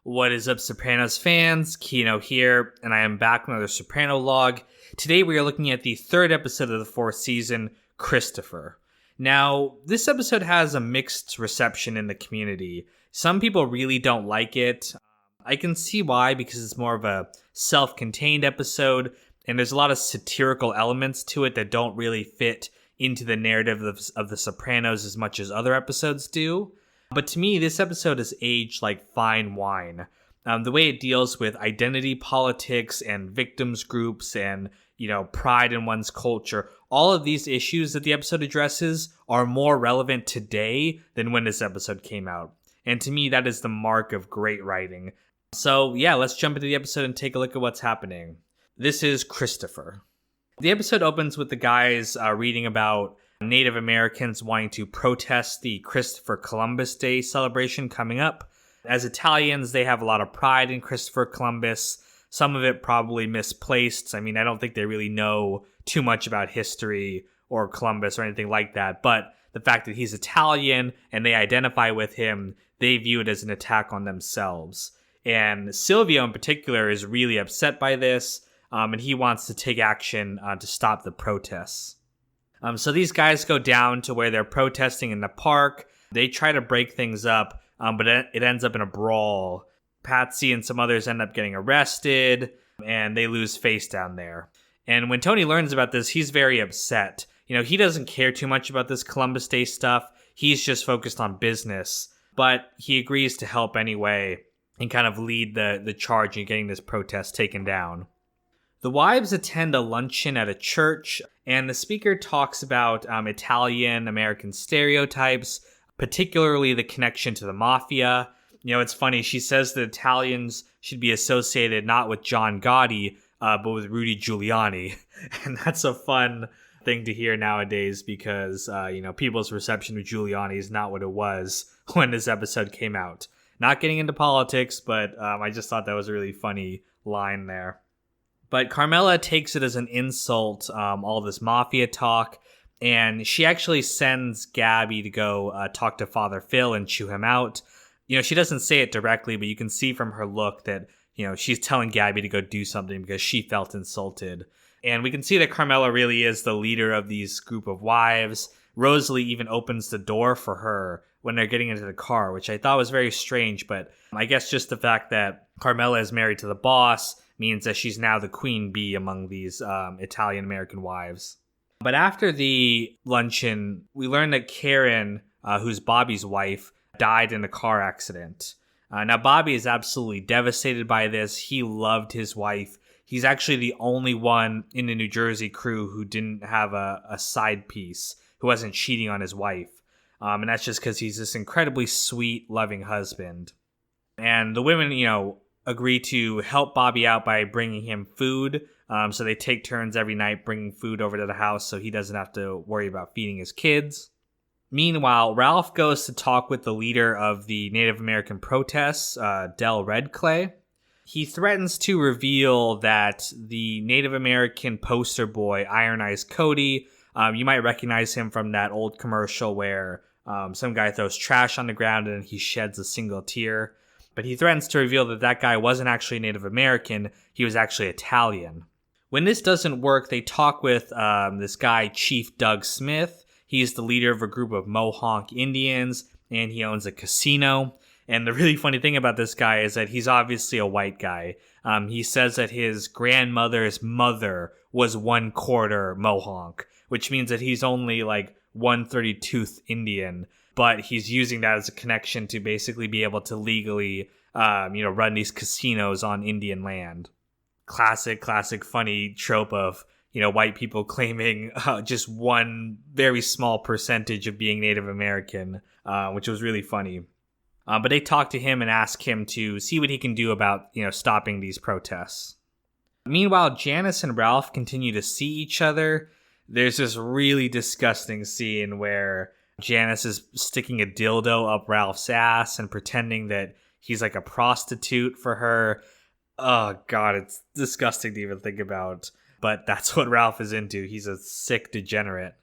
What is up, Sopranos fans? Kino here, and I am back with another Soprano log. Today we are looking at the third episode of the fourth season, Christopher. Now, this episode has a mixed reception in the community. Some people really don't like it. I can see why, because it's more of a self-contained episode, and there's a lot of satirical elements to it that don't really fit into the narrative of the Sopranos as much as other episodes do. But to me, this episode is aged like fine wine. The way it deals with identity politics and victims groups and, pride in one's culture, all of these issues that the episode addresses are more relevant today than when this episode came out. And to me, that is the mark of great writing. So yeah, let's jump into the episode and take a look at what's happening. This is Christopher. The episode opens with the guys reading about Native Americans wanting to protest the Christopher Columbus Day celebration coming up. As Italians, they have a lot of pride in Christopher Columbus, some of it probably misplaced. I don't think they really know too much about history or Columbus or anything like that, but the fact that he's Italian and they identify with him, they view it as an attack on themselves. And Silvio in particular is really upset by this, and he wants to take action to stop the protests. So these guys go down to where they're protesting in the park. They try to break things up, but it ends up in a brawl. Patsy and some others end up getting arrested, and they lose face down there. And when Tony learns about this, he's very upset. He doesn't care too much about this Columbus Day stuff. He's just focused on business. But he agrees to help anyway and kind of lead the charge in getting this protest taken down. The wives attend a luncheon at a church, and the speaker talks about Italian-American stereotypes, particularly the connection to the mafia. It's funny, she says that Italians should be associated not with John Gotti, but with Rudy Giuliani. And that's a fun thing to hear nowadays because, people's reception of Giuliani is not what it was when this episode came out. Not getting into politics, but I just thought that was a really funny line there. But Carmela takes it as an insult, all this mafia talk, and she actually sends Gabby to go talk to Father Phil and chew him out. She doesn't say it directly, but you can see from her look that, she's telling Gabby to go do something because she felt insulted. And we can see that Carmela really is the leader of these group of wives. Rosalie even opens the door for her when they're getting into the car, which I thought was very strange, but I guess just the fact that Carmela is married to the boss means that she's now the queen bee among these Italian-American wives. But after the luncheon, we learn that Karen, who's Bobby's wife, died in a car accident. Now, Bobby is absolutely devastated by this. He loved his wife. He's actually the only one in the New Jersey crew who didn't have a side piece, who wasn't cheating on his wife. And that's just because he's this incredibly sweet, loving husband. And the women, agree to help Bobby out by bringing him food. So they take turns every night bringing food over to the house so he doesn't have to worry about feeding his kids. Meanwhile, Ralph goes to talk with the leader of the Native American protests, Del Redclay. He threatens to reveal that the Native American poster boy, Iron Eyes Cody, you might recognize him from that old commercial where some guy throws trash on the ground and he sheds a single tear. But he threatens to reveal that that guy wasn't actually Native American, he was actually Italian. When this doesn't work, they talk with this guy, Chief Doug Smith. He's the leader of a group of Mohawk Indians, and he owns a casino. And the really funny thing about this guy is that he's obviously a white guy. He says that his grandmother's mother was 1/4 Mohawk, which means that he's only like 1/32th Indian. But he's using that as a connection to basically be able to legally, run these casinos on Indian land. Classic, funny trope of, white people claiming just one very small percentage of being Native American, which was really funny. But they talk to him and ask him to see what he can do about, stopping these protests. Meanwhile, Janice and Ralph continue to see each other. There's this really disgusting scene where Janice is sticking a dildo up Ralph's ass and pretending that he's like a prostitute for her. Oh, God, it's disgusting to even think about. But that's what Ralph is into. He's a sick degenerate.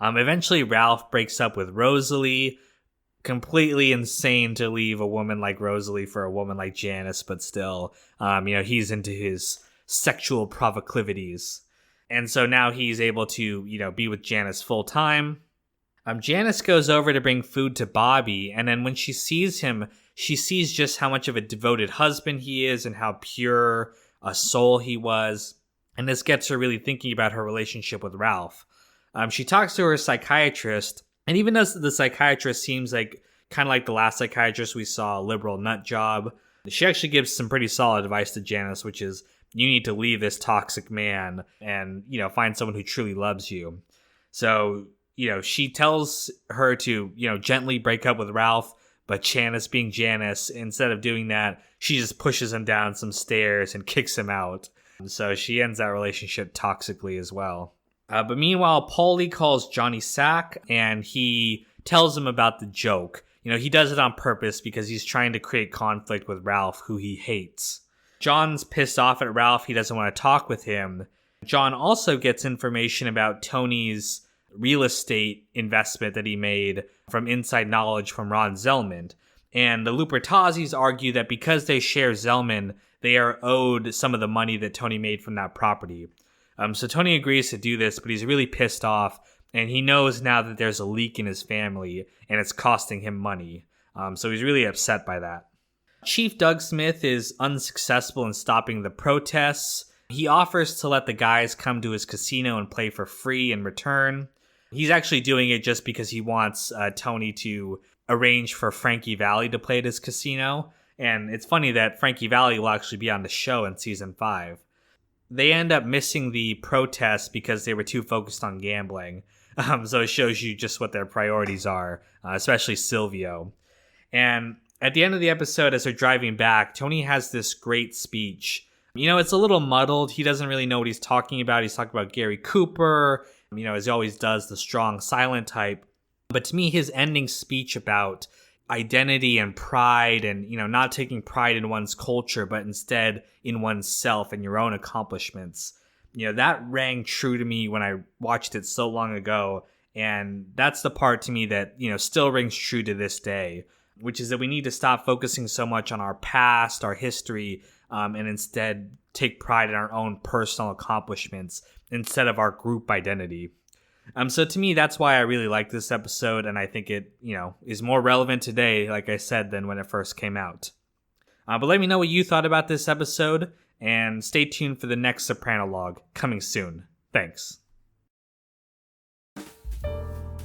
Eventually, Ralph breaks up with Rosalie. completely insane to leave a woman like Rosalie for a woman like Janice, but still, he's into his sexual proclivities. And so now he's able to, be with Janice full time. Janice goes over to bring food to Bobby, and then when she sees him, she sees just how much of a devoted husband he is and how pure a soul he was. And this gets her really thinking about her relationship with Ralph. She talks to her psychiatrist, and even though the psychiatrist seems like kind of like the last psychiatrist we saw, a liberal nut job, she actually gives some pretty solid advice to Janice, which is, you need to leave this toxic man and, find someone who truly loves you. So, she tells her to, gently break up with Ralph, but Janice being Janice, instead of doing that, she just pushes him down some stairs and kicks him out. So she ends that relationship toxically as well. But meanwhile, Paulie calls Johnny Sack and he tells him about the joke. He does it on purpose because he's trying to create conflict with Ralph, who he hates. John's pissed off at Ralph. He doesn't want to talk with him. John also gets information about Tony's real estate investment that he made from inside knowledge from Ron Zellman. And the Lupertazis argue that because they share Zellman, they are owed some of the money that Tony made from that property. So Tony agrees to do this, but he's really pissed off, and he knows now that there's a leak in his family, and it's costing him money. So he's really upset by that. Chief Doug Smith is unsuccessful in stopping the protests. He offers to let the guys come to his casino and play for free in return. He's actually doing it just because he wants Tony to arrange for Frankie Valli to play at his casino. And it's funny that Frankie Valli will actually be on the show in season 5. They end up missing the protest because they were too focused on gambling. So it shows you just what their priorities are, especially Silvio. And at the end of the episode, as they're driving back, Tony has this great speech. It's a little muddled. He doesn't really know what he's talking about. He's talking about Gary Cooper, as he always does, the strong, silent type. But to me, his ending speech about identity and pride and, not taking pride in one's culture, but instead in oneself and your own accomplishments, that rang true to me when I watched it so long ago. And that's the part to me that, still rings true to this day, which is that we need to stop focusing so much on our past, our history, and instead take pride in our own personal accomplishments instead of our group identity. So to me, that's why I really like this episode, and I think it, is more relevant today, like I said, than when it first came out. But let me know what you thought about this episode, and stay tuned for the next Soprano log, coming soon. Thanks.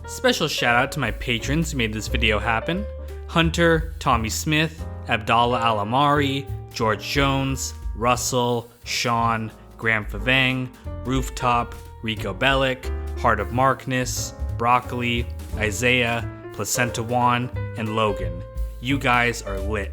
Special shout out to my patrons who made this video happen: Hunter, Tommy Smith, Abdallah Alamari, George Jones, Russell, Sean, Graham Favang, Rooftop, Rico Bellick, Heart of Markness, Broccoli, Isaiah, Placenta Juan, and Logan. You guys are lit.